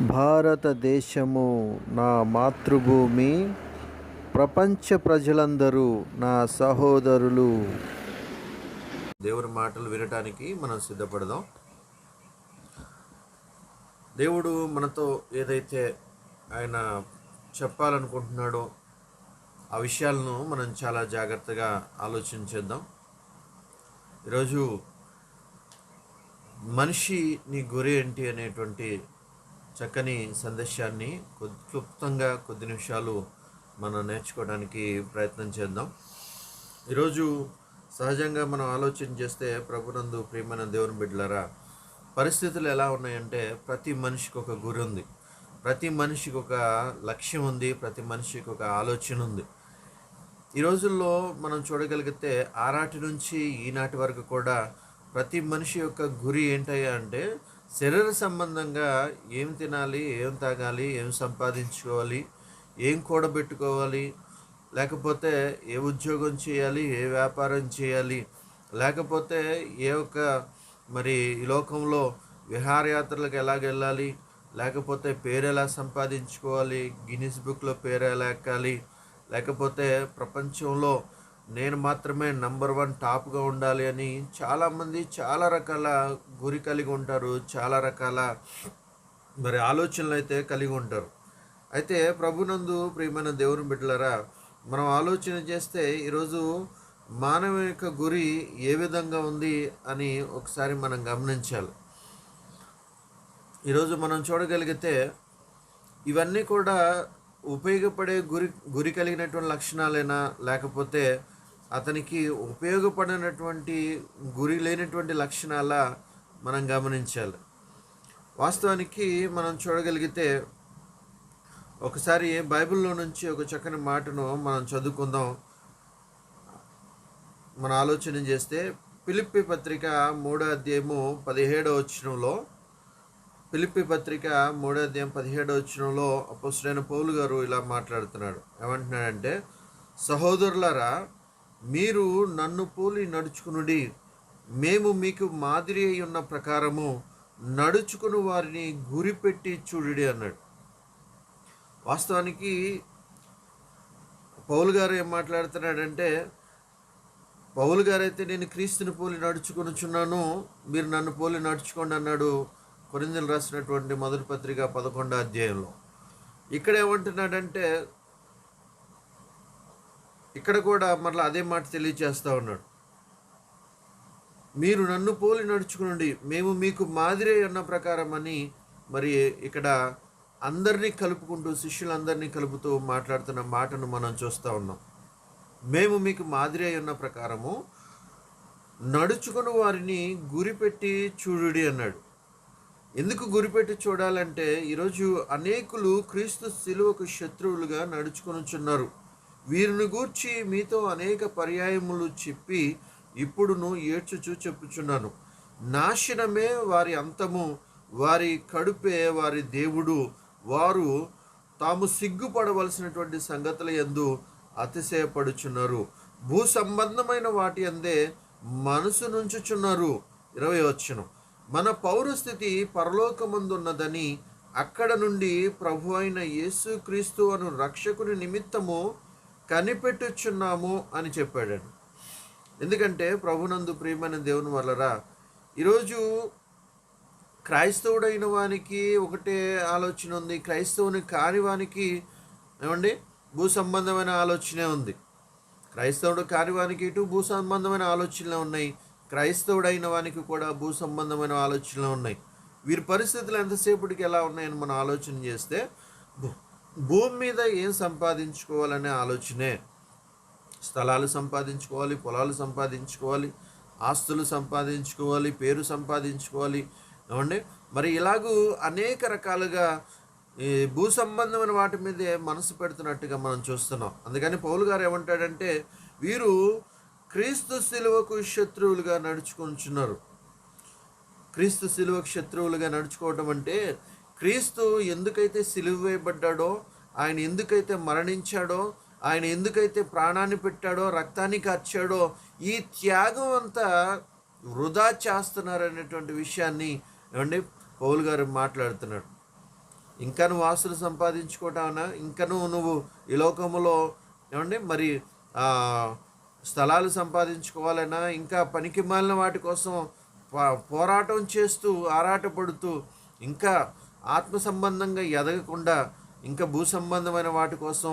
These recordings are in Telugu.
భారతదేశము నా మాతృభూమి, ప్రపంచ ప్రజలందరూ నా సహోదరులు. దేవుని మాటలు వినటానికి మనం సిద్ధపడదాం. దేవుడు మనతో ఏదైతే ఆయన చెప్పాలనుకుంటున్నాడో ఆ విషయాలను మనం చాలా జాగ్రత్తగా ఆలోచించేద్దాం. ఈరోజు మనిషి నీ గురి ఏంటి అనేటువంటి చక్కని సందేశాన్ని క్లుప్తంగా కొద్ది నిమిషాలు మనం నేర్చుకోవడానికి ప్రయత్నం చేద్దాం. ఈరోజు సహజంగా మనం ఆలోచన చేస్తే, ప్రభునందు ప్రియమైన దేవుని బిడ్డలారా, పరిస్థితులు ఎలా ఉన్నాయంటే ప్రతి మనిషికి ఒక గురి ఉంది, ప్రతి మనిషికి ఒక లక్ష్యం ఉంది, ప్రతి మనిషికి ఒక ఆలోచన ఉంది. ఈ రోజుల్లో మనం చూడగలిగితే ఆనాటి నుంచి ఈనాటి వరకు కూడా ప్రతి మనిషి యొక్క గురి ఏంటయ్యా అంటే శరీర సంబంధంగా ఏం తినాలి, ఏం తాగాలి, ఏం సంపాదించుకోవాలి, ఏం కూడబెట్టుకోవాలి, లేకపోతే ఏ ఉద్యోగం చేయాలి, ఏ వ్యాపారం చేయాలి, లేకపోతే ఏ ఒక్క మరి ఈ లోకంలో విహారయాత్రలకు ఎలాగెళ్ళాలి, లేకపోతే పేరు ఎలా సంపాదించుకోవాలి, గిన్నిస్ బుక్లో పేరు ఎలా ఎక్కాలి, లేకపోతే ప్రపంచంలో నేను మాత్రమే నంబర్ 1 టాప్గా ఉండాలి అని చాలామంది చాలా రకాల గురి కలిగి ఉంటారు, చాలా రకాల మరి ఆలోచనలు అయితే కలిగి ఉంటారు. అయితే ప్రభునందు ప్రియమైన దేవుని బిడ్డలారా, మనం ఆలోచన చేస్తే ఈరోజు మానవ యొక్క గురి ఏ విధంగా ఉంది అని ఒకసారి మనం గమనించాలి. ఈరోజు మనం చూడగలిగితే ఇవన్నీ కూడా ఉపయోగపడే గురి కలిగినటువంటి లక్షణాలైనా, లేకపోతే అతనికి ఉపయోగపడినటువంటి గురి లేనటువంటి లక్షణాల మనం గమనించాలి. వాస్తవానికి మనం చూడగలిగితే ఒకసారి బైబిల్లో నుంచి ఒక చక్కని మాటను మనం చదువుకుందాం. మన ఆలోచన చేస్తే ఫిలిప్పీ పత్రిక 3వ అధ్యాయము 17వ వచనంలో, ఫిలిప్పీ పత్రిక 3వ అధ్యాయం 17వ వచనంలో అపోస్తలుడైన పౌలు గారు ఇలా మాట్లాడుతున్నాడు. ఏమంటున్నాడంటే, సహోదరులారా, మీరు నన్ను పోలి నడుచుకునుడి, మేము మీకు మాదిరి అయి ఉన్న ప్రకారము నడుచుకుని వారిని గురిపెట్టి చూడుడి అన్నాడు. వాస్తవానికి పౌలు గారు ఏం మాట్లాడుతున్నాడంటే, పౌలు గారు అయితే నేను క్రీస్తుని పోలి నడుచుకొనుచున్నాను, మీరు నన్ను పోలి నడుచుకోండి అన్నాడు కొరింథీయులకు రాసినటువంటి మొదటి పత్రిక 11వ అధ్యాయంలో. ఇక్కడ ఏమంటున్నాడంటే, ఇక్కడ కూడా మరలా అదే మాట తెలియజేస్తూ ఉన్నాడు. మీరు నన్ను పోలి నడుచుకునండి, మేము మీకు మాదిరి ఉన్న ప్రకారం అని మరి ఇక్కడ అందరినీ కలుపుకుంటూ, శిష్యులందరినీ కలుపుతూ మాట్లాడుతున్న మాటను మనం చూస్తూ ఉన్నాం. మేము మీకు మాదిరి ఉన్న ప్రకారము నడుచుకుని వారిని గురిపెట్టి చూడుడి అన్నాడు. ఎందుకు గురిపెట్టి చూడాలంటే, ఈరోజు అనేకులు క్రీస్తు శిలువకు శత్రువులుగా నడుచుకొనుచున్నారు. వీరిని గూర్చి మీతో అనేక పర్యాయములు చెప్పి ఇప్పుడును ఏడ్చుచూ చెప్పుచున్నాను. నాశనమే వారి అంతము, వారి కడుపే వారి దేవుడు, వారు తాము సిగ్గుపడవలసినటువంటి సంగతుల యందు అతిశయపడుచున్నారు, భూ సంబంధమైన వాటి అందే మనసు నుంచుచున్నారు. 20వ వచనం, మన పౌరస్థితి పరలోకమందున్నదని అక్కడ నుండి ప్రభు అయిన యేసు క్రీస్తు అను రక్షకుని నిమిత్తము కనిపెట్టుచున్నాము అని చెప్పాడు. ఎందుకంటే ప్రభునందు ప్రియమైన దేవుని వల్లరా, ఈరోజు క్రైస్తవుడైన వానికి ఒకటే ఆలోచన ఉంది, క్రైస్తవుని కాని వానికి ఏమండి భూ సంబంధమైన ఆలోచనే ఉంది. క్రైస్తవుడు కాని వానికి ఇటు భూ సంబంధమైన ఆలోచనలు ఉన్నాయి, క్రైస్తవుడైన వానికి కూడా భూ సంబంధమైన ఆలోచనలు ఉన్నాయి. వీరి పరిస్థితులు ఎంతసేపటికి ఎలా ఉన్నాయని మనం ఆలోచన చేస్తే, భూమి మీద ఏం సంపాదించుకోవాలనే ఆలోచనే. స్థలాలు సంపాదించుకోవాలి, పొలాలు సంపాదించుకోవాలి, ఆస్తులు సంపాదించుకోవాలి, పేరు సంపాదించుకోవాలి, ఏమండి మరి ఇలాగూ అనేక రకాలుగా ఈ భూ సంబంధమైన వాటి మీదే మనసు పెడుతున్నట్టుగా మనం చూస్తున్నాం. అందుకని పౌలు గారు ఏమంటాడంటే, వీరు క్రీస్తు శిలువకు శత్రువులుగా నడుచుకుంటున్నారు. క్రీస్తు శిలువకు శత్రువులుగా నడుచుకోవటం అంటే, క్రీస్తు ఎందుకైతే సిలువ వేయబడ్డాడో, ఆయన ఎందుకైతే మరణించాడో, ఆయన ఎందుకైతే ప్రాణాన్ని పెట్టాడో, రక్తాన్ని కార్చాడో, ఈ త్యాగం అంతా వృధా చేస్తున్నారనేటువంటి విషయాన్ని ఏమండి పౌలు గారు మాట్లాడుతున్నాడు. ఇంకా నువ్వు ఆస్తులు సంపాదించుకోవటానా, ఇంకను నువ్వు ఈ లోకములో ఏమండి మరి ఆ, స్థలాలు సంపాదించుకోవాలన్నా, ఇంకా పనికి మాలిన వాటి కోసం పోరాటం చేస్తూ ఆరాటపడుతూ ఇంకా ఆత్మ సంబంధంగా ఎదగకుండా ఇంకా భూ సంబంధమైన వాటి కోసం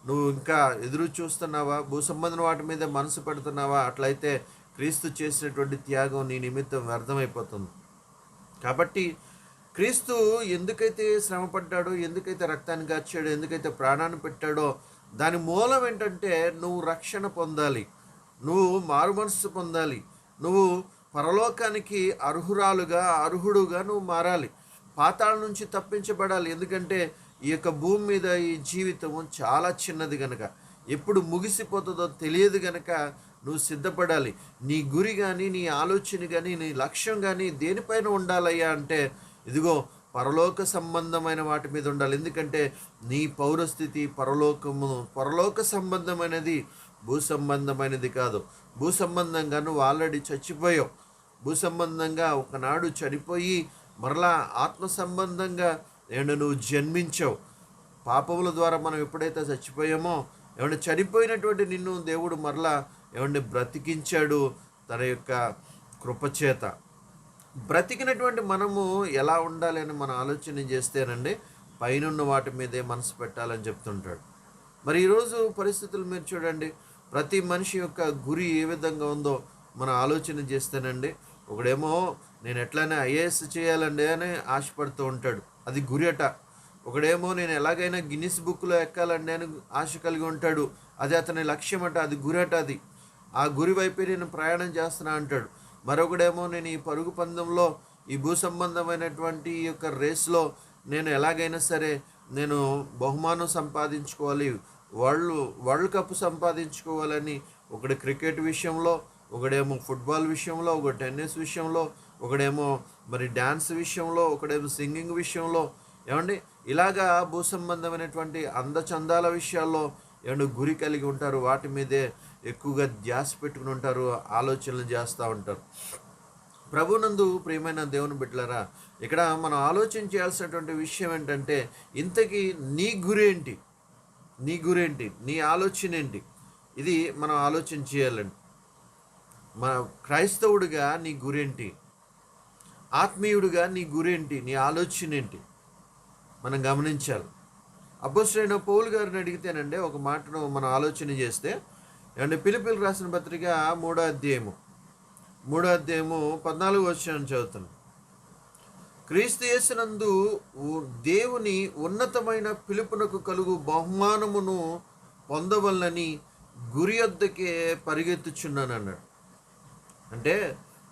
నువ్వు ఇంకా ఎదురు చూస్తున్నావా, భూ సంబంధమైన వాటి మీద మనసు పెడుతున్నావా? అట్లయితే క్రీస్తు చేసినటువంటి త్యాగం నీ నిమిత్తం వ్యర్థమైపోతుంది. కాబట్టి క్రీస్తు ఎందుకైతే శ్రమ పడ్డాడో, ఎందుకైతే రక్తాన్ని గార్చాడో, ఎందుకైతే ప్రాణాన్ని పెట్టాడో, దాని మూలం ఏంటంటే నువ్వు రక్షణ పొందాలి, నువ్వు మారు మనస్సు పొందాలి, నువ్వు పరలోకానికి అర్హుడుగా నువ్వు మారాలి, పాతాళం నుంచి తప్పించబడాలి. ఎందుకంటే ఈ యొక్క భూమి మీద ఈ జీవితం చాలా చిన్నది గనక, ఎప్పుడు ముగిసిపోతుందో తెలియదు గనక నువ్వు సిద్ధపడాలి. నీ గురి కానీ, నీ ఆలోచన కానీ, నీ లక్ష్యం కానీ దేనిపైన ఉండాలయ్యా అంటే ఇదిగో పరలోక సంబంధమైన వాటి మీద ఉండాలి. ఎందుకంటే నీ పౌరస్థితి పరలోక సంబంధమైనది, భూ సంబంధమైనది కాదు. భూ సంబంధంగా నువ్వు ఆల్రెడీ చచ్చిపోయావు. భూ సంబంధంగా ఒకనాడు చనిపోయి మరలా ఆత్మ సంబంధంగా నువ్వు జన్మించావు. పాపముల ద్వారా మనం ఎప్పుడైతే చచ్చిపోయామో చనిపోయినటువంటి నిన్ను దేవుడు మరలా బ్రతికించాడు తన యొక్క కృపచేత. బ్రతికినటువంటి మనము ఎలా ఉండాలి అని మనం ఆలోచన చేస్తేనండి పైనున్న వాటి మీదే మనసు పెట్టాలని చెప్తుంటాడు. మరి ఈరోజు పరిస్థితులు మీరు చూడండి, ప్రతి మనిషి యొక్క గురి ఏ విధంగా ఉందో మనం ఆలోచన చేస్తేనండి, ఒకడేమో నేను ఎట్లయినా ఐఏఎస్ చేయాలండి అని ఆశపడుతూ ఉంటాడు, అది గురి అట. ఒకడేమో నేను ఎలాగైనా గిన్నిస్ బుక్లో ఎక్కాలండి అని ఆశ కలిగి ఉంటాడు, అది అతని లక్ష్యం అట, అది గురి అట. అది ఆ గురి వైపే నేను ప్రయాణం చేస్తున్నా అంటాడు. మరొకడేమో నేను ఈ పరుగు పందెంలో, ఈ భూ సంబంధమైనటువంటి ఈ యొక్క రేస్లో నేను ఎలాగైనా సరే నేను బహుమానం సంపాదించుకోవాలి, వరల్డ్ కప్ సంపాదించుకోవాలని ఒకటి క్రికెట్ విషయంలో, ఒకడేమో ఫుట్బాల్ విషయంలో, ఒక టెన్నిస్ విషయంలో, ఒకడేమో మరి డ్యాన్స్ విషయంలో, ఒకడేమో సింగింగ్ విషయంలో ఇలాగా భూ సంబంధమైనటువంటి అందచందాల విషయాల్లో గురి కలిగి ఉంటారు. వాటి మీదే ఎక్కువగా ధ్యాస పెట్టుకుని ఉంటారు, ఆలోచనలు చేస్తూ ఉంటారు. ప్రభునందు ప్రియమైన దేవుని బిడ్డలారా, ఇక్కడ మనం ఆలోచన చేయాల్సినటువంటి విషయం ఏంటంటే, ఇంతకీ నీ గురేంటి, నీ ఆలోచన ఏంటి? ఇది మనం ఆలోచన చేయాలండి. మన క్రైస్తవుడిగా నీ గురేంటి, ఆత్మీయుడిగా నీ గురేంటి, నీ ఆలోచన ఏంటి మనం గమనించాలి. అపోస్తలుడైన పౌలు గారిని అడిగితేనండి ఒక మాటను మనం ఆలోచన చేస్తే, ఫిలిప్పీయులకు రాసిన పత్రిక 3వ అధ్యాయము 14వ వచనం చదువుతాను. క్రీస్తు యేసునందు దేవుని ఉన్నతమైన పిలుపునకు కలుగు బహుమానమును పొందవలనని గురి వద్దకే పరిగెత్తుచున్నాను అన్నాడు. అంటే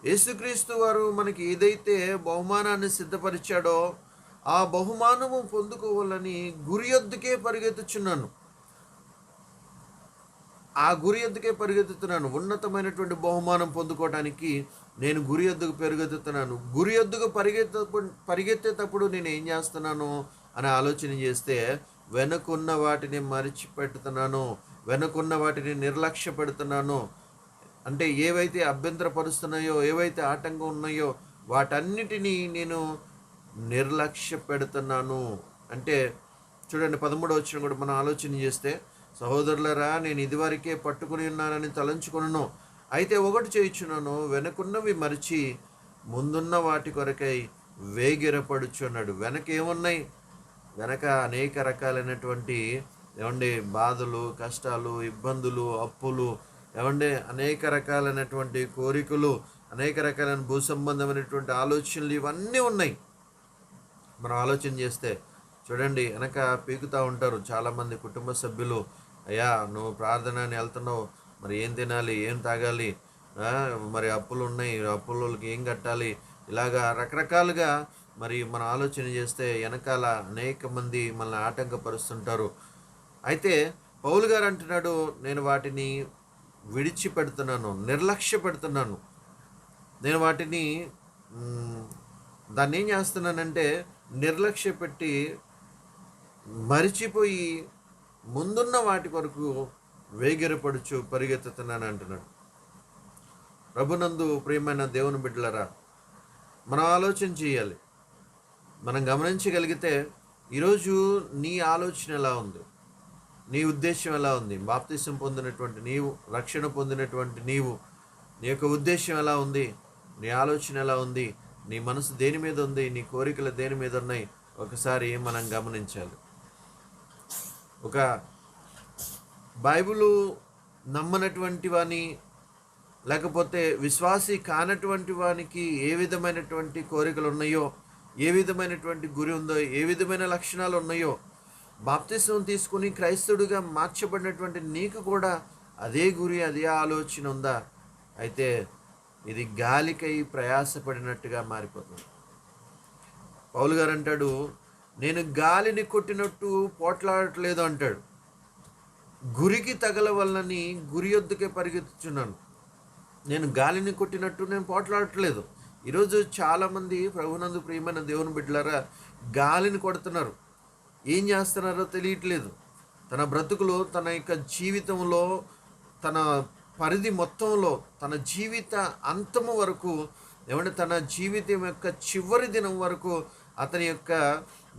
యేసుక్రీస్తు వారు మనకి ఏదైతే బహుమానాన్ని సిద్ధపరిచాడో ఆ బహుమానము పొందుకోవాలని గురి వద్దకే పరిగెత్తుచున్నాను. ఆ గురి ఎద్దుకే పరిగెత్తుతున్నాను. ఉన్నతమైనటువంటి బహుమానం పొందుకోవడానికి నేను గురి ఎద్దుకు పరిగెత్తుతున్నాను. గురి ఎద్దుకు పరిగెత్తేటప్పుడు నేను ఏం చేస్తున్నాను అని ఆలోచన చేస్తే, వెనుకున్న వాటిని మరిచిపెడుతున్నాను, వెనుకున్న వాటిని నిర్లక్ష్య పెడుతున్నాను. అంటే ఏవైతే అభ్యంతరపరుస్తున్నాయో, ఏవైతే ఆటంకం ఉన్నాయో వాటన్నిటినీ నేను నిర్లక్ష్య పెడుతున్నాను. అంటే చూడండి 13వ వచనం కూడా మనం ఆలోచన చేస్తే, సహోదరులరా, నేను ఇదివరకే పట్టుకుని ఉన్నానని తలంచుకున్నాను, అయితే ఒకటి చేయుచున్నాను, వెనకున్నవి మరిచి ముందున్న వాటి కొరకై వేగిరపడుచున్నాడు. వెనక ఏమున్నాయి? వెనక అనేక రకాలైనటువంటి బాధలు, కష్టాలు, ఇబ్బందులు, అప్పులు, అనేక రకాలైనటువంటి కోరికలు, అనేక రకాలైన భూ సంబంధమైనటువంటి ఆలోచనలు, ఇవన్నీ ఉన్నాయి. మనం ఆలోచన చేస్తే చూడండి, వెనక పీకుతూ ఉంటారు చాలామంది కుటుంబ సభ్యులు. అయ్యా, నువ్వు ప్రార్థనని వెళ్తున్నావు, మరి ఏం తినాలి, ఏం తాగాలి, మరి అప్పులు ఉన్నాయి, అప్పులకి ఏం కట్టాలి, ఇలాగా రకరకాలుగా మరి మనం ఆలోచన చేస్తే వెనకాల అనేక మంది మనల్ని ఆటంకపరుస్తుంటారు. అయితే పౌలు గారు అంటున్నాడు, నేను వాటిని విడిచిపెడుతున్నాను, నిర్లక్ష్య పెడుతున్నాను. నేను వాటిని దాన్ని ఏం చేస్తున్నానంటే నిర్లక్ష్య పెట్టి మరిచిపోయి ముందున్న వాటి కొరకు వేగిరపడుచు పరిగెత్తుతున్నాను అంటున్నాడు. ప్రభునందు ప్రియమైన దేవుని బిడ్డలరా, మనం ఆలోచన చేయాలి. మనం గమనించగలిగితే ఈరోజు నీ ఆలోచన ఎలా ఉంది? నీ ఉద్దేశం ఎలా ఉంది? బాప్తిసం పొందినటువంటి నీవు, రక్షణ పొందినటువంటి నీవు, నీ యొక్క ఉద్దేశం ఎలా ఉంది? నీ ఆలోచన ఎలా ఉంది? నీ మనసు దేని మీద ఉంది? నీ కోరికలు దేని మీద ఉన్నాయి? ఒకసారి మనం గమనించాలి. ఒక బైబిలు నమ్మనటువంటి వాని, లేకపోతే విశ్వాసి కానటువంటి వానికి ఏ విధమైనటువంటి కోరికలు ఉన్నాయో, ఏ విధమైనటువంటి గురి ఉందో, ఏ విధమైన లక్షణాలు ఉన్నాయో, బాప్తిసం తీసుకుని క్రైస్తవుడిగా మార్చబడినటువంటి నీకు కూడా అదే గురి, అదే ఆలోచన ఉందా? అయితే ఇది గాలికై ప్రయాసపడినట్టుగా మారిపోతుంది. పౌలు గారు అంటాడు, నేను గాలిని కొట్టినట్టు పోట్లాడట్లేదు అంటాడు. గురికి తగలవల్లని గురి యొద్దకే పరిగెత్తుచున్నాను. నేను గాలిని కొట్టినట్టు నేను పోట్లాడట్లేదు. ఈరోజు చాలామంది ప్రభునందు ప్రియమైన దేవుని బిడ్డలారా గాలిని కొడుతున్నారు. ఏం చేస్తున్నారో తెలియట్లేదు. తన బ్రతుకులో, తన యొక్క జీవితంలో, తన పరిధి మొత్తంలో, తన జీవిత అంతము వరకు, ఏమంటే తన జీవితం యొక్క చివరి దినం వరకు అతని యొక్క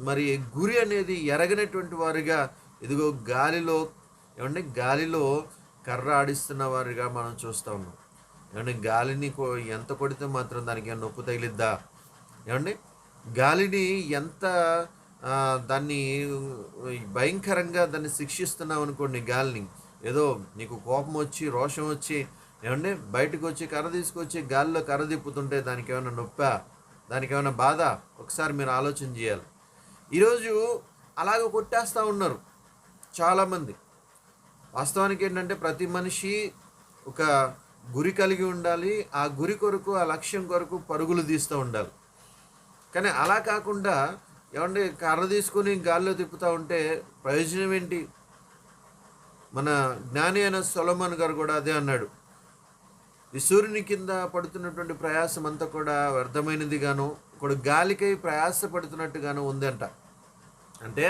మరి గురి అనేది ఎరగనటువంటి వారిగా, ఇదిగో గాలిలో కర్ర ఆడిస్తున్న వారిగా మనం చూస్తూ ఉన్నాం. ఏమంటే గాలిని ఎంత కొడితే మాత్రం దానికి నొప్పి తగిలిద్దా? ఏమండి గాలిని ఎంత దాన్ని భయంకరంగా దాన్ని శిక్షిస్తున్నాం అనుకోండి. గాలిని ఏదో నీకు కోపం వచ్చి, రోషం వచ్చి, ఏమండి బయటకు వచ్చి కర్ర తీసుకొచ్చి గాలిలో కర్ర తిప్పుతుంటే దానికి ఏమైనా నొప్పా? దానికి ఏమైనా బాధ? ఒకసారి మీరు ఆలోచన చేయాలి. ఈరోజు అలాగ కొట్టేస్తూ ఉన్నారు చాలామంది. వాస్తవానికి ఏంటంటే ప్రతి మనిషి ఒక గురి కలిగి ఉండాలి. ఆ గురి కొరకు, ఆ లక్ష్యం కొరకు పరుగులు తీస్తూ ఉండాలి. కానీ అలా కాకుండా ఏమంటే కర్ర తీసుకొని గాల్లో తిప్పుతూ ఉంటే ప్రయోజనం ఏంటి? మన జ్ఞాని అయిన సొలొమోన్ గారు కూడా అదే అన్నాడు. ఈ సూర్యుని కింద పడుతున్నటువంటి ప్రయాసం అంతా కూడా వ్యర్థమైనదిగాను, ఇప్పుడు గాలికై ప్రయాసపడుతున్నట్టుగాను ఉందంట. అంటే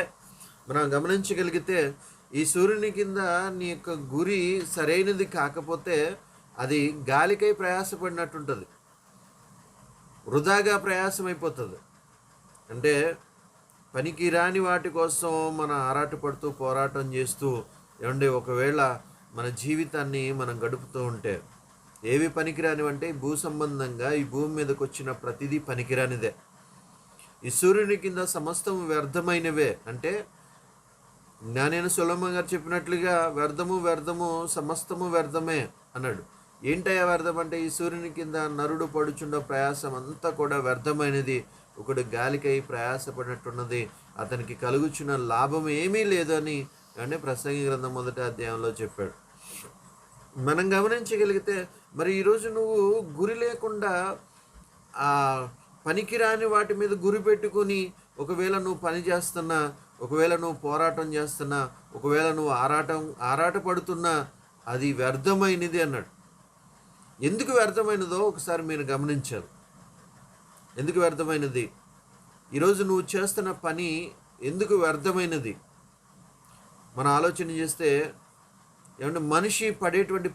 మనం గమనించగలిగితే ఈ సూర్యుని కింద నీ యొక్క గురి సరైనది కాకపోతే అది గాలికై ప్రయాసపడినట్టుంటుంది, వృధాగా ప్రయాసం అయిపోతుంది. అంటే పనికి రాని వాటి కోసం మనం ఆరాటపడుతూ పోరాటం చేస్తూ ఏమంటే ఒకవేళ మన జీవితాన్ని మనం గడుపుతూ ఉంటే ఏవి పనికిరానివంటే భూ సంబంధంగా ఈ భూమి మీదకి వచ్చిన ప్రతిదీ పనికిరానిదే. ఈ సూర్యుని కింద సమస్తం వ్యర్థమైనవే. అంటే జ్ఞానైన సొలొమోన్ గారు చెప్పినట్లుగా వ్యర్థము సమస్తము వ్యర్థమే అన్నాడు. ఏంటయ్యా వ్యర్థం అంటే ఈ సూర్యుని కింద నరుడు పడుచుండ ప్రయాసం అంతా కూడా వ్యర్థమైనది. ఒకడు గాలికై ప్రయాసపడినట్టున్నది, అతనికి కలుగుచున్న లాభం ఏమీ లేదని అంటే ప్రసంగి గ్రంథం 1వ అధ్యాయంలో చెప్పాడు. మనం గమనించగలిగితే మరి ఈరోజు నువ్వు గురి లేకుండా ఆ పనికిరాని వాటి మీద గురి పెట్టుకొని ఒకవేళ నువ్వు పని చేస్తున్నా, ఒకవేళ నువ్వు పోరాటం చేస్తున్నా, ఒకవేళ నువ్వు ఆరాటపడుతున్నా అది వ్యర్థమైనది అన్నాడు. ఎందుకు వ్యర్థమైనదో ఒకసారి మీరు గమనించాలి. ఎందుకు వ్యర్థమైనది? ఈరోజు నువ్వు చేస్తున్న పని ఎందుకు వ్యర్థమైనది? మన ఆలోచన చేస్తే ఏమంటే మనిషి పడేటువంటి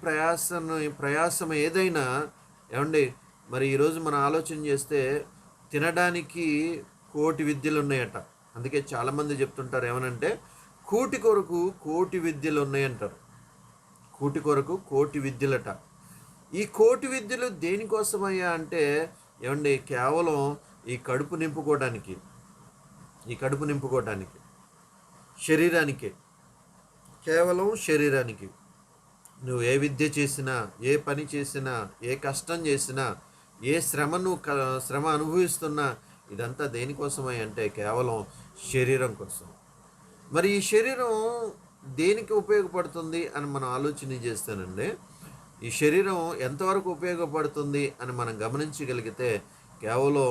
ప్రయాసం ఏదైనా ఏమండి మరి ఈరోజు మన ఆలోచన చేస్తే తినడానికి కోటి విద్యలు ఉన్నాయట. అందుకే చాలామంది చెప్తుంటారు ఏమనంటే కూటి కొరకు కోటి విద్యలు ఉన్నాయంటారు. కూటి కొరకు కోటి విద్యలట. ఈ కోటి విద్యలు దేనికోసమయ్యా అంటే ఏమండి కేవలం ఈ కడుపు నింపుకోవడానికి శరీరానికే, కేవలం శరీరానికి. నువ్వు ఏ విద్య చేసినా, ఏ పని చేసినా, ఏ కష్టం చేసినా, ఏ శ్రమ అనుభవిస్తున్నా ఇదంతా దేనికోసమై అంటే కేవలం శరీరం కోసం. మరి ఈ శరీరం దేనికి ఉపయోగపడుతుంది అని మనం ఆలోచన చేస్తానండి. ఈ శరీరం ఎంతవరకు ఉపయోగపడుతుంది అని మనం గమనించగలిగితే కేవలం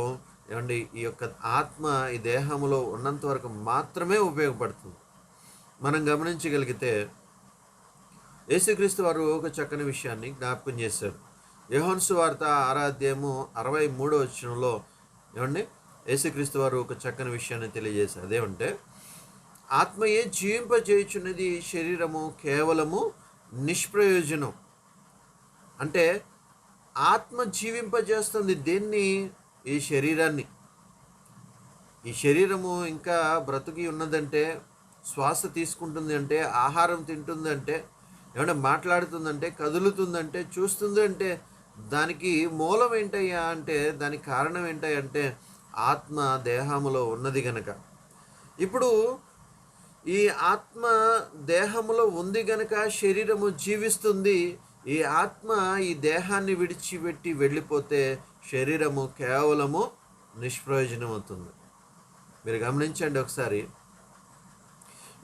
ఏమండి ఈ యొక్క ఆత్మ ఈ దేహంలో ఉన్నంత వరకు మాత్రమే ఉపయోగపడుతుంది. మనం గమనించగలిగితే యేసుక్రీస్తు వారు ఒక చక్కని విషయాన్ని జ్ఞాపకం చేశారు. యోహాను సువార్త 6వ అధ్యాయము 63వ వచనంలో ఏమండి యేసుక్రీస్తు వారు ఒక చక్కని విషయాన్ని తెలియజేశారు. అదేమంటే ఆత్మయే జీవింపజేయుచున్నది, శరీరము కేవలము నిష్ప్రయోజనం. అంటే ఆత్మ జీవింపజేస్తుంది దేన్ని? ఈ శరీరాన్ని. ఈ శరీరము ఇంకా బ్రతికి ఉన్నదంటే, శ్వాస తీసుకుంటుంది అంటే, ఆహారం తింటుందంటే, ఏమన్నా మాట్లాడుతుందంటే, కదులుతుందంటే, చూస్తుందంటే దానికి మూలం ఏంటయ్యా అంటే, దానికి కారణం ఏంటయ్యా అంటే ఆత్మ దేహములో ఉన్నది గనక. ఇప్పుడు ఈ ఆత్మ దేహములో ఉంది గనక శరీరము జీవిస్తుంది. ఈ ఆత్మ ఈ దేహాన్ని విడిచిపెట్టి వెళ్ళిపోతే శరీరము కేవలము నిష్ప్రయోజనం అవుతుంది. మీరు గమనించండి ఒకసారి.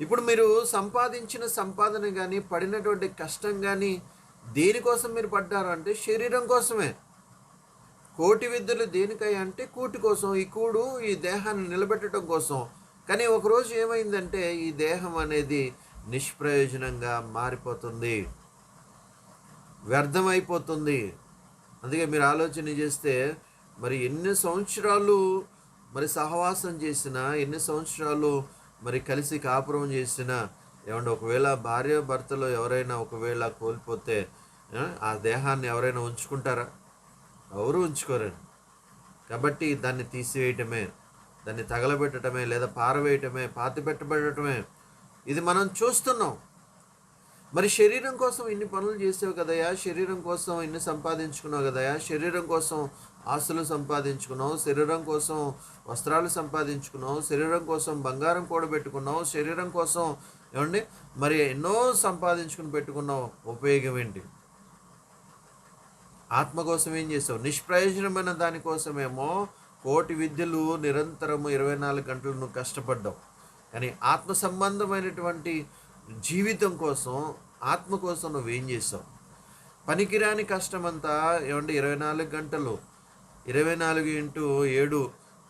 ఇప్పుడు మీరు సంపాదించిన సంపాదన కానీ, పడినటువంటి కష్టం కానీ దేనికోసం మీరు పడ్డారు అంటే శరీరం కోసమే. కోటి విద్యలు దేనికై అంటే కూటి కోసం, ఈ కూడు ఈ దేహాన్ని నిలబెట్టడం కోసం. కానీ ఒకరోజు ఏమైందంటే ఈ దేహం అనేది నిష్ప్రయోజనంగా మారిపోతుంది, వ్యర్థమైపోతుంది. అందుకే మీరు ఆలోచన చేస్తే మరి ఎన్ని సంవత్సరాలు మరి సహవాసం చేసినా, ఎన్ని సంవత్సరాలు మరి కలిసి కాపురం చేసినా, ఏమంటే ఒకవేళ భార్య భర్తలో ఎవరైనా ఒకవేళ కోల్పోతే ఆ దేహాన్ని ఎవరైనా ఉంచుకుంటారా? ఎవరు ఉంచుకోరండి. కాబట్టి దాన్ని తీసివేయటమే, దాన్ని తగలబెట్టడమే, లేదా పారవేయటమే, పాతిపెట్టబడటమే ఇది మనం చూస్తున్నాం. మరి శరీరం కోసం ఇన్ని పనులు చేసావు కదయా, శరీరం కోసం ఇన్ని సంపాదించుకున్నావు కదయా, శరీరం కోసం ఆస్తులు సంపాదించుకున్నావు, శరీరం కోసం వస్త్రాలు సంపాదించుకున్నావు, శరీరం కోసం బంగారం కూడబెట్టుకున్నావు, శరీరం కోసం ఏమండి మరి ఎన్నో సంపాదించుకుని పెట్టుకున్నావు. ఉపయోగం ఏంటి? ఆత్మ కోసం ఏం చేసావు? నిష్ప్రయోజనమైన దానికోసమేమో కోటి విద్యలు నిరంతరము 24 గంటలు నువ్వు కష్టపడ్డావు. కానీ ఆత్మ సంబంధమైనటువంటి జీవితం కోసం, ఆత్మ కోసం నువ్వేం చేసావు? పనికిరాని కష్టమంతా ఏమంటే 24 గంటలు, 24x7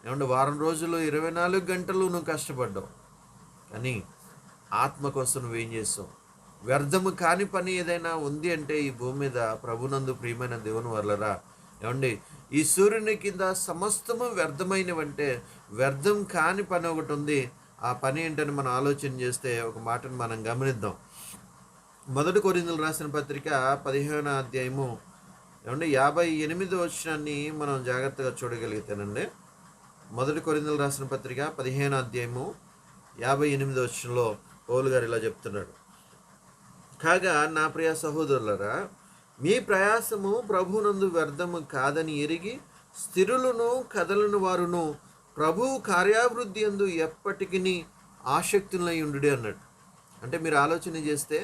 ఏమంటే వారం రోజులు 24 గంటలు నువ్వు కష్టపడ్డావు. కానీ ఆత్మ కోసం నువ్వేం చేసావు? వ్యర్థము కాని పని ఏదైనా ఉంది అంటే ఈ భూమి మీద ప్రభునందు ప్రియమైన దేవుని వల్లరా, ఏమండి ఈ సూర్యుని కింద సమస్తము వ్యర్థమైనవంటే వ్యర్థం కాని పని ఒకటి ఉంది. ఆ పని ఏంటని మనం ఆలోచన చేస్తే ఒక మాటను మనం గమనిద్దాం. 1 కొరింథీయులకు రాసిన పత్రిక 15వ అధ్యాయము ఏమండి 58వ వచనాన్ని మనం జాగ్రత్తగా చూడగలిగితేనండి. 1 కొరింథీయులకు రాసిన పత్రిక 15వ అధ్యాయము 58వ వచనంలో పౌలు గారు ఇలా చెప్తున్నాడు. కాగా నా ప్రియ సహోదరులరా, మీ ప్రయాసము ప్రభువునందు వ్యర్థము కాదని ఎరిగి స్థిరులను కదలను వారును ప్రభువు కార్యాభివృద్ధి యందు ఎప్పటికీ ఆసక్తులై ఉండుడి అన్నాడు. అంటే మీరు ఆలోచన చేస్తే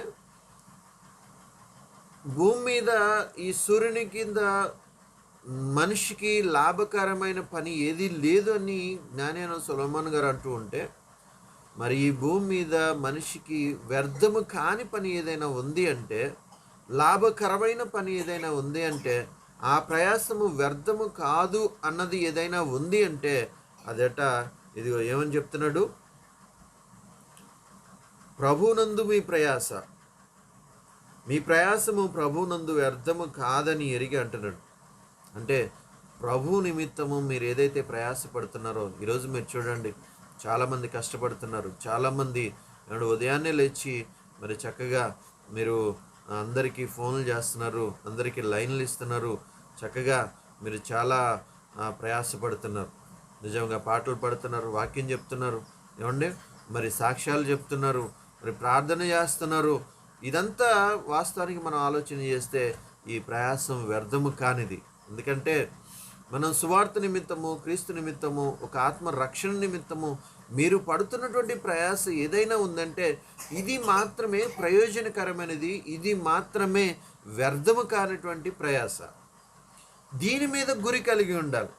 భూమి మీద ఈ సూర్యుని కింద మనిషికి లాభకరమైన పని ఏది లేదు అని జ్ఞాని అయిన సొలొమోను గారు అంటూ ఉంటే, మరి ఈ భూమి మీద మనిషికి వ్యర్థము కాని పని ఏదైనా ఉంది అంటే, లాభకరమైన పని ఏదైనా ఉంది అంటే, ఆ ప్రయాసము వ్యర్థము కాదు అన్నది ఏదైనా ఉంది అంటే అదట ఇదిగో ఏమని చెప్తున్నాడు? ప్రభువునందు మీ ప్రయాసము ప్రభువునందు వ్యర్థము కాదని ఎరిగి అంటున్నాడు. అంటే ప్రభు నిమిత్తము మీరు ఏదైతే ప్రయాసపడుతున్నారో, ఈరోజు మీరు చూడండి చాలామంది కష్టపడుతున్నారు. చాలామంది ఉదయాన్నే లేచి మరి చక్కగా మీరు అందరికీ ఫోన్లు చేస్తున్నారు, అందరికీ లైన్లు ఇస్తున్నారు, చక్కగా మీరు చాలా ప్రయాసపడుతున్నారు. నిజంగా పాటలు పాడుతున్నారు, వాక్యం చెప్తున్నారు, ఏమండి మరి సాక్ష్యాలు చెప్తున్నారు, మరి ప్రార్థన చేస్తున్నారు. ఇదంతా వాస్తవానికి మనం ఆలోచన చేస్తే ఈ ప్రయాసం వ్యర్థము కానిది. ఎందుకంటే మనం సువార్త నిమిత్తము, క్రీస్తు నిమిత్తము, ఒక ఆత్మ రక్షణ నిమిత్తము మీరు పడుతున్నటువంటి ప్రయాస ఏదైనా ఉందంటే ఇది మాత్రమే ప్రయోజనకరమైనది, ఇది మాత్రమే వ్యర్థము కానటువంటి ప్రయాస. దీని మీద గురి కలిగి ఉండాలి.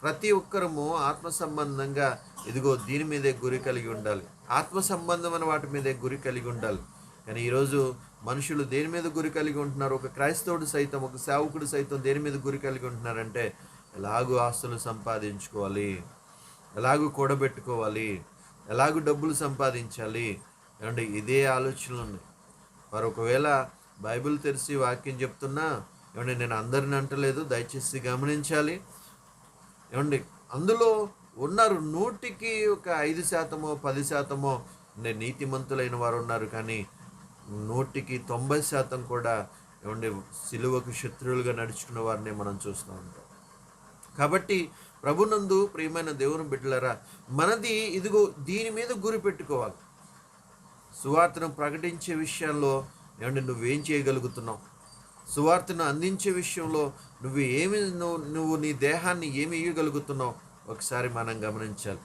ప్రతి ఒక్కరము ఆత్మ సంబంధంగా ఇదిగో దీని మీదే గురి కలిగి ఉండాలి. ఆత్మ సంబంధమైన వాటి మీదే గురి కలిగి ఉండాలి. కానీ ఈరోజు మనుషులు దేని మీద గురి కలిగి ఉంటున్నారు? ఒక క్రైస్తవుడు సైతం, ఒక సేవకుడు సైతం దేని మీద గురి కలిగి ఉంటున్నారంటే ఎలాగూ ఆస్తులు సంపాదించుకోవాలి, ఎలాగూ కూడబెట్టుకోవాలి, ఎలాగూ డబ్బులు సంపాదించాలి, ఏమంటే ఇదే ఆలోచనలు ఉన్నాయి. వారు ఒకవేళ బైబిల్ తెరిచి వాక్యం చెప్తున్నా, ఏమంటే నేను అందరిని అంటలేదు, దయచేసి గమనించాలి. ఏమండి అందులో ఉన్నారు 100కి ఒక 5%, 10% నీతిమంతులైన వారు ఉన్నారు. కానీ 100కి 90% కూడా ఏమండి సిలువకు శత్రువులుగా నడుచుకున్న వారిని మనం చూస్తూ ఉంటాం. కాబట్టి ప్రభునందు ప్రియమైన దేవుని బిడ్డలారా, మనది ఇదిగో దీని మీద గురి పెట్టుకోవాలి. సువార్తను ప్రకటించే విషయాల్లో ఏమంటే నువ్వేం చేయగలుగుతున్నావు? సువార్తను అందించే విషయంలో నువ్వు నీ దేహాన్ని ఏమి ఇవ్వగలుగుతున్నావు? ఒకసారి మనం గమనించాలి.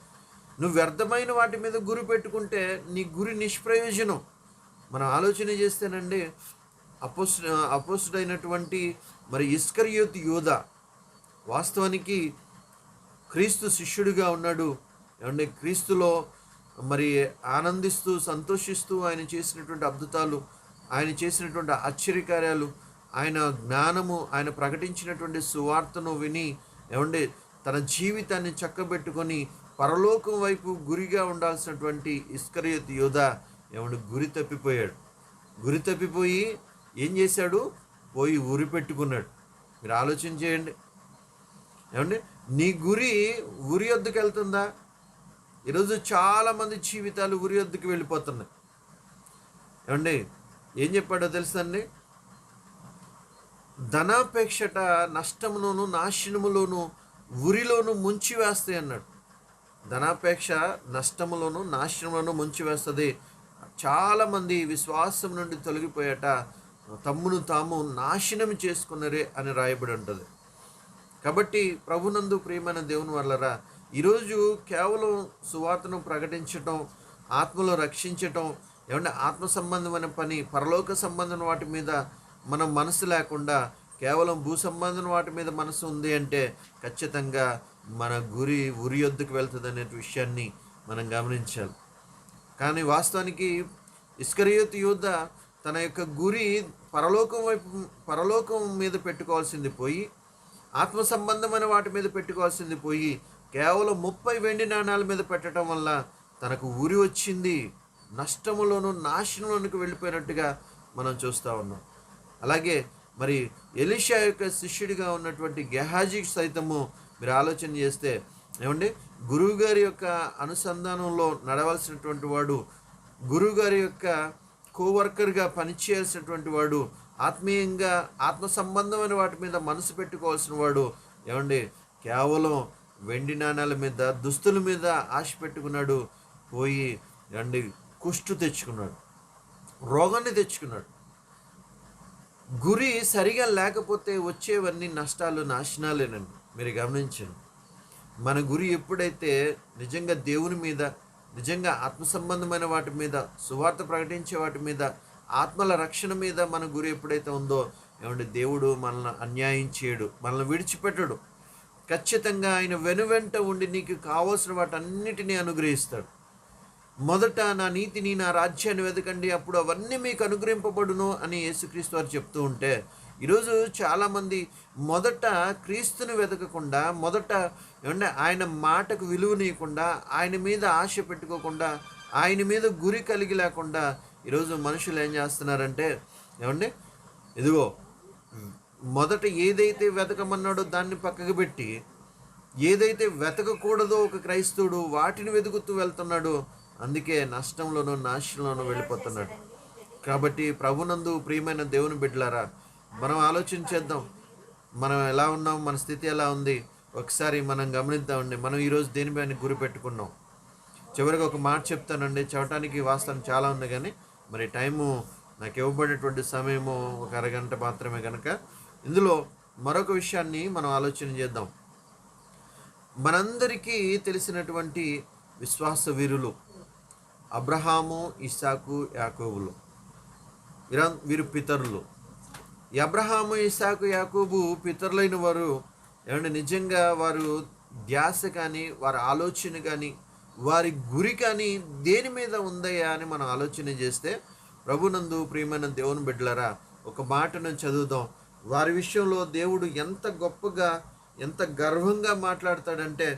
నువ్వు వ్యర్థమైన వాటి మీద గురి పెట్టుకుంటే నీ గురి నిష్ప్రయోజనం. మనం ఆలోచన చేస్తేనండి, అపోస్తుడైనటువంటి మరి ఇస్కరియోతు యూదా వాస్తవానికి క్రీస్తు శిష్యుడిగా ఉన్నాడు. ఏమంటే క్రీస్తులో మరి ఆనందిస్తూ సంతోషిస్తూ ఆయన చేసినటువంటి అద్భుతాలు, ఆయన చేసినటువంటి ఆశ్చర్యకార్యాలు, ఆయన జ్ఞానము, ఆయన ప్రకటించినటువంటి సువార్తను విని ఏమంటే తన జీవితాన్ని చక్కబెట్టుకొని పరలోకం వైపు గురిగా ఉండాల్సినటువంటి ఇస్కరియోతు యూదా ఏమంటే గురి తప్పిపోయాడు. గురి తప్పిపోయి ఏం చేశాడు? పోయి ఉరి పెట్టుకున్నాడు. మీరు ఆలోచన చేయండి. ఏమండి నీ గురి ఉరి వద్దకు వెళ్తుందా? ఈరోజు చాలామంది జీవితాలు ఉరి వద్దకు వెళ్ళిపోతున్నాయి. ఏమండి ఏం చెప్పాడో తెలుసండి? ధనాపేక్షట నష్టములోను నాశనములోను ఉరిలోను ముంచి వేస్తాయి అన్నాడు. ధనాపేక్ష నష్టములోను నాశనములను ముంచి వేస్తుంది. చాలామంది విశ్వాసం నుండి తొలగిపోయాట తమ్మును తాము నాశనం చేసుకున్నారే అని రాయబడి ఉంటుంది. కాబట్టి ప్రభునందు ప్రియమైన దేవుని వల్లరా, ఈరోజు కేవలం సువార్తను ప్రకటించటం, ఆత్మలో రక్షించటం, ఏమంటే ఆత్మ సంబంధమైన పని, పరలోక సంబంధమైన వాటి మీద మనం మనసు లేకుండా కేవలం భూ సంబంధమైన వాటి మీద మనసు ఉంది అంటే ఖచ్చితంగా మన గురి ఉరి యొద్దకు వెళ్తుంది అనే విషయాన్ని మనం గమనించాలి. కానీ వాస్తవానికి ఇస్కరియోతు యూదా తన యొక్క గురి పరలోకం మీద పెట్టుకోవాల్సింది పోయి, ఆత్మ సంబంధమైన వాటి మీద పెట్టుకోవాల్సింది పోయి కేవలం 30 వెండి నాణాల మీద పెట్టడం వల్ల తనకు ఉరి వచ్చింది. నష్టములోను నాశనంలోనికి వెళ్ళిపోయినట్టుగా మనం చూస్తూ ఉన్నాం. అలాగే మరి ఎలీషా యొక్క శిష్యుడిగా ఉన్నటువంటి గెహాజీ సైతము మీరు ఆలోచన చేస్తే ఏమండి గురువుగారి యొక్క అనుసంధానంలో నడవలసినటువంటి వాడు, గురువుగారి యొక్క కోవర్కర్గా పనిచేయాల్సినటువంటి వాడు, ఆత్మీయంగా ఆత్మ సంబంధమైన వాటి మీద మనసు పెట్టుకోవాల్సిన వాడు ఏమండి కేవలం వెండి నాణాల మీద, దుస్తుల మీద ఆశ పెట్టుకున్నాడు. పోయి ఏమండి కుష్టు తెచ్చుకున్నాడు, రోగాన్ని తెచ్చుకున్నాడు. గురి సరిగా లేకపోతే వచ్చేవన్నీ నష్టాలు, నాశనాలేనండి. మీరు గమనించండి. మన గురి ఎప్పుడైతే నిజంగా దేవుని మీద, నిజంగా ఆత్మ సంబంధమైన వాటి మీద, సువార్త ప్రకటించే వాటి మీద, ఆత్మల రక్షణ మీద మన గురి ఎప్పుడైతే ఉందో ఏమంటే దేవుడు మనల్ని అన్యాయం చేయడు, మనల్ని విడిచిపెట్టడు. ఖచ్చితంగా ఆయన వెనువెంట ఉండి నీకు కావాల్సిన వాటన్నిటినీ అనుగ్రహిస్తాడు. మొదట నా నీతిని, నా రాజ్యాన్ని వెతకండి, అప్పుడు అవన్నీ మీకు అనుగ్రహింపబడును అని యేసుక్రీస్తు వారు చెప్తూ ఉంటే, ఈరోజు చాలామంది మొదట క్రీస్తుని వెతకకుండా, మొదట ఏమంటే ఆయన మాటకు విలువనీయకుండా, ఆయన మీద ఆశ పెట్టుకోకుండా, ఆయన మీద గురి కలిగి లేకుండా ఈరోజు మనుషులు ఏం చేస్తున్నారంటే ఏమండి ఇదిగో మొదట ఏదైతే వెతకమన్నాడో దాన్ని పక్కకు పెట్టి, ఏదైతే వెతకకూడదో ఒక క్రైస్తవుడు వాటిని వెతుకుతూ వెళ్తున్నాడు. అందుకే నష్టంలోనూ నాశనంలోనూ వెళ్ళిపోతున్నాడు. కాబట్టి ప్రభునందు ప్రియమైన దేవుని బిడ్డలారా, మనం ఆలోచించేద్దాం. మనం ఎలా ఉన్నాం, మన స్థితి ఎలా ఉంది ఒకసారి మనం గమనిద్దామండి. మనం ఈరోజు దేని మీద గురి పెట్టుకున్నాం? చివరికి ఒక మాట చెప్తానండి, చెప్పడానికి వాస్తవం చాలా ఉంది, కానీ మరి టైము నాకు ఇవ్వబడినటువంటి సమయము ఒక అరగంట మాత్రమే కనుక ఇందులో మరొక విషయాన్ని మనం ఆలోచన చేద్దాం. మనందరికీ తెలిసినటువంటి విశ్వాస వీరులు అబ్రహాము, ఇస్సాకు, యాకోబులు. వీరు పితరులు. అబ్రహాము, ఇస్సాకు, యాకోబు పితరులైన వారు ఏమంటే నిజంగా వారు ధ్యాస కానీ, వారి ఆలోచన కానీ, వారి గురి కానీ దేని మీద ఉందయ్యా అని మనం ఆలోచన చేస్తే, ప్రభునందు ప్రియమైన దేవుని బిడ్డలారా, ఒక మాటను చదువుదాం. వారి విషయంలో దేవుడు ఎంత గొప్పగా, ఎంత గర్వంగా మాట్లాడతాడంటే,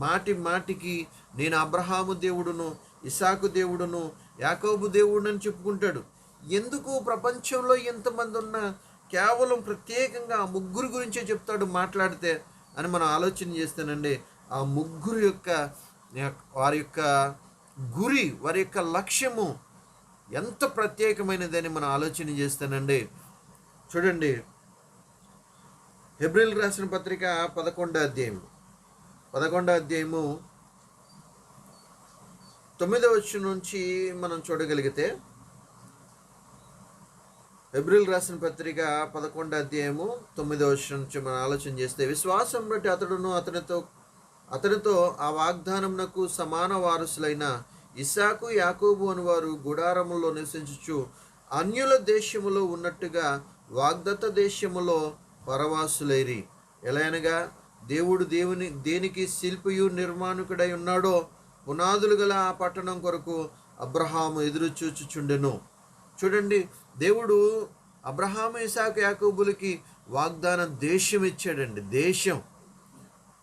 మాటి మాటికి నేను అబ్రహాము దేవుడును, ఇస్సాకు దేవుడును, యాకోబు దేవుడునని చెప్పుకుంటాడు. ఎందుకు ప్రపంచంలో ఎంతమంది ఉన్నా కేవలం ప్రత్యేకంగా ఆ ముగ్గురు గురించే చెప్తాడు మాట్లాడితే అని మనం ఆలోచన చేస్తానండి. ఆ ముగ్గురు యొక్క వారి యొక్క గురి, వారి యొక్క లక్ష్యము ఎంత ప్రత్యేకమైనదని మనం ఆలోచన చేస్తానండి. చూడండి, హెబ్రీయులకు రాసిన పత్రిక 11వ అధ్యాయం 11వ అధ్యాయము 9వ వచనం నుంచి మనం చూడగలిగితే, హెబ్రీయులు రాసిన పత్రిక 11వ అధ్యాయము 9వ వచనం నుంచి మనం ఆలోచన చేస్తే, విశ్వాసం బట్టి అతడును అతనితో ఆ వాగ్దానమునకు సమాన వారసులైన ఇస్సాకు యాకోబు అని వారు గుడారములో నివసించుచు అన్యుల దేశములో ఉన్నట్టుగా వాగ్దత్త దేశములో పరవాసులైరి. ఎలాగనగా దేవుడు దేనికి శిల్పియు నిర్మాణకుడై ఉన్నాడో పునాదులు గల ఆ పట్టణం కొరకు అబ్రహాము ఎదురు చూచుచుండెను. చూడండి, దేవుడు అబ్రహాము ఇస్సాకు యాకోబులకి వాగ్దానం దేశం ఇచ్చాడండి. దేశం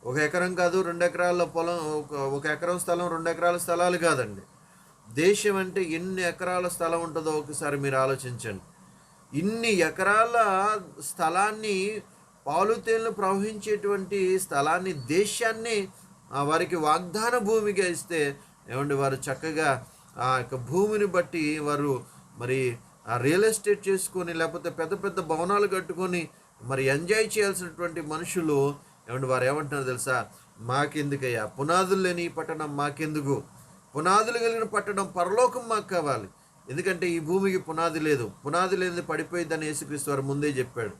1 ఎకరం కాదు, 2 ఎకరాల పొలం, 1 ఎకరం స్థలం, 2 ఎకరాల స్థలాలు కాదండి. దేశం అంటే ఎన్ని ఎకరాల స్థలం ఉంటుందో ఒకసారి మీరు ఆలోచించండి. ఇన్ని ఎకరాల స్థలాన్ని, పాలుతేళ్లు ప్రవహించేటువంటి స్థలాన్ని, దేశాన్ని వారికి వాగ్దాన భూమిగా ఇస్తే ఏమండి, వారు చక్కగా ఆ యొక్క భూమిని బట్టి వారు మరి రియల్ ఎస్టేట్ చేసుకొని, లేకపోతే పెద్ద పెద్ద భవనాలు కట్టుకొని మరి ఎంజాయ్ చేయాల్సినటువంటి మనుషులు ఏమంటే వారు ఏమంటున్నారు తెలుసా? మాకెందుకయ్యా పునాదులు లేని ఈ పట్టణం, మాకెందుకు? పునాదులు కలిగిన పట్టణం పరలోకం మాకు కావాలి. ఎందుకంటే ఈ భూమికి పునాది లేదు, పునాది లేనిది పడిపోయిద్దని యేసుక్రీస్తు వారు ముందే చెప్పాడు.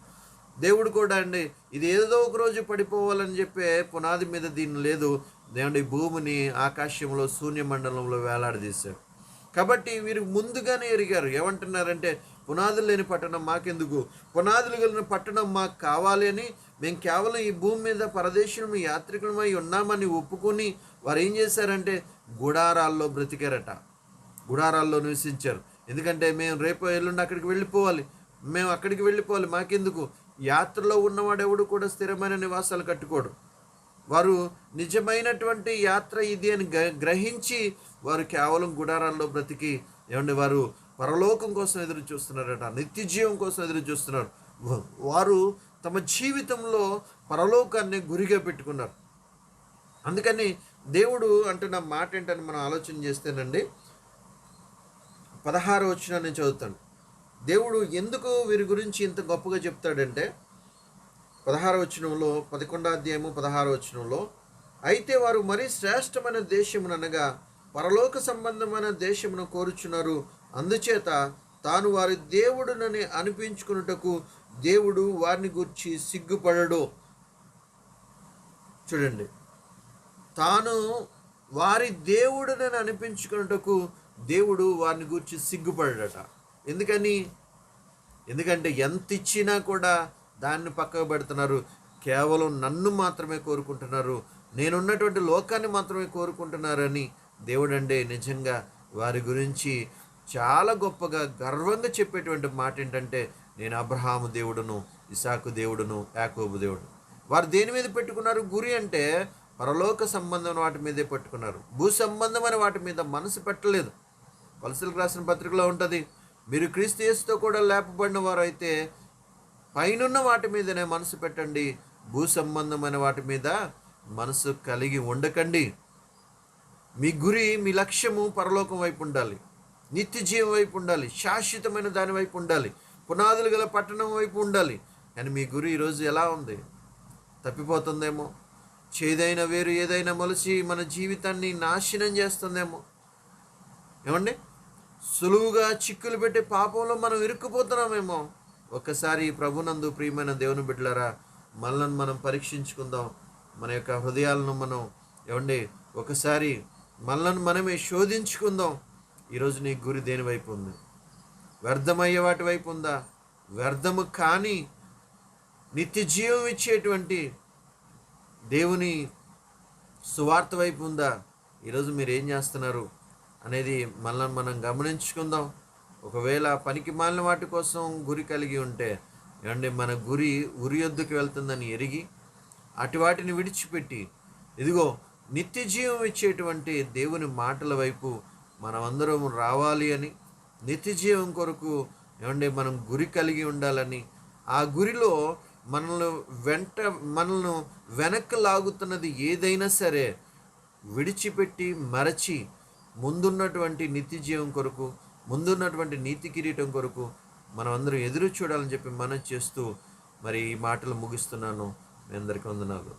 దేవుడు కూడా అండి, ఇది ఏదో ఒక రోజు పడిపోవాలని చెప్పే పునాది మీద దీన్ని లేదు. దేవుడి భూమిని ఆకాశంలో శూన్యమండలంలో వేలాడదీశాడు. కాబట్టి వీరు ముందుగానే ఎరిగారు. ఏమంటున్నారంటే, పునాదులు లేని పట్టణం మాకెందుకు, పునాదులు కలిగిన పట్టణం మాకు కావాలి అని మేము కేవలం ఈ భూమి మీద పరదేశులము యాత్రికులమై ఉన్నామని ఒప్పుకొని వారు ఏం చేశారంటే గుడారాల్లో బ్రతికారట. గుడారాల్లో నివసించారు. ఎందుకంటే మేము రేపు ఎల్లుండి అక్కడికి వెళ్ళిపోవాలి, మేము అక్కడికి వెళ్ళిపోవాలి, మాకెందుకు? యాత్రలో ఉన్నవాడు ఎవడు కూడా స్థిరమైన నివాసాలు కట్టుకోడు. వారు నిజమైనటువంటి యాత్ర ఇది అని గ్రహించి వారు కేవలం గుడారాల్లో బ్రతికి ఏమండి వారు పరలోకం కోసం ఎదురు చూస్తున్నారట, నిత్య జీవం కోసం ఎదురు చూస్తున్నారు. వారు తమ జీవితంలో పరలోకాన్ని గురిగా పెట్టుకున్నారు. అందుకని దేవుడు అంటున్న మాట ఏంటని మనం ఆలోచన చేస్తేనండి, 16వ వచనాన్ని చదువుతాను. దేవుడు ఎందుకు వీరి గురించి ఇంత గొప్పగా చెప్తాడంటే, 16వ వచనంలో, 11వ అధ్యాయము 16వ వచనంలో, అయితే వారు మరీ శ్రేష్టమైన దేశముననగా పరలోక సంబంధమైన దేశమును కోరుచున్నారు. అందుచేత తాను వారి దేవుడునని అనిపించుకున్నటకు దేవుడు వారిని గురించి సిగ్గుపడడు. చూడండి, తాను వారి దేవుడునని అనిపించుకున్నటకు దేవుడు వారిని గురించి సిగ్గుపడట. ఎందుకంటే ఎంత ఇచ్చినా కూడా దాన్ని పక్కకు పెడుతున్నారు. కేవలం నన్ను మాత్రమే కోరుకుంటున్నారు, నేనున్నటువంటి లోకాన్ని మాత్రమే కోరుకుంటున్నారని దేవుడు అంటే నిజంగా వారి గురించి చాలా గొప్పగా గర్వంగా చెప్పేటువంటి మాట ఏంటంటే, నేను అబ్రహాము దేవుడును, ఇస్సాకు దేవుడును, యాకోబు దేవుడు. వారు దేని మీద పెట్టుకున్నారు గురి అంటే? పరలోక సంబంధమైన వాటి మీదే పెట్టుకున్నారు. భూ సంబంధమైన వాటి మీద మనసు పెట్టలేదు. కొలసీలకు రాసిన పత్రికలో ఉంటుంది, మీరు క్రీస్తు యేసుతో కూడా లేపబడిన వారు అయితే పైనున్న వాటి మీదనే మనసు పెట్టండి, భూ సంబంధమైన వాటి మీద మనసు కలిగి ఉండకండి. మీ గురి, మీ లక్ష్యము పరలోకం వైపు ఉండాలి, నిత్య జీవం వైపు ఉండాలి, శాశ్వతమైన దాని వైపు ఉండాలి, పునాదులు గల పట్టణం వైపు ఉండాలి. కానీ మీ గురి ఈరోజు ఎలా ఉంది? తప్పిపోతుందేమో. చేదైన వేరు ఏదైనా మొలిచి మన జీవితాన్ని నాశనం చేస్తుందేమో. ఏమండి, సులువుగా చిక్కులు పెట్టే పాపంలో మనం ఇరుక్కుపోతున్నామేమో. ఒక్కసారి ప్రభునందు ప్రియమైన దేవుని బిడ్డలారా, మనల్ని మనం పరీక్షించుకుందాం. మన యొక్క హృదయాలను మనం ఏమండి ఒకసారి మనల్ని మనమే శోధించుకుందాం. ఈరోజు నీ గురి దేని వైపు ఉంది? వ్యర్థమయ్యే వాటి వైపు ఉందా? వ్యర్థము కానీ నిత్య జీవం ఇచ్చేటువంటి దేవుని సువార్త వైపు ఉందా? ఈరోజు మీరు ఏం చేస్తున్నారు అనేది మనల్ని మనం గమనించుకుందాం. ఒకవేళ పనికి మాలిన వాటి కోసం గురి కలిగి ఉంటే ఏమండి మన గురి ఉరి యొద్దకు వెళ్తుందని ఎరిగి అటు వాటిని విడిచిపెట్టి ఇదిగో నిత్య జీవం ఇచ్చేటువంటి దేవుని మాటల వైపు మనమందరం రావాలి అని, నిత్య జీవం కొరకు ఏమండి మనం గురి కలిగి ఉండాలని, ఆ గురిలో మనల్ని వెనక్కి లాగుతున్నది ఏదైనా సరే విడిచిపెట్టి మరచి ముందున్నటువంటి నిత్య జీవం కొరకు, ముందున్నటువంటి నీతి కిరీటం కొరకు మనం అందరం ఎదురు చూడాలని చెప్పి మనం చేస్తూ మరి ఈ మాటలు ముగిస్తున్నాను. మీ అందరికీ వందనాలు.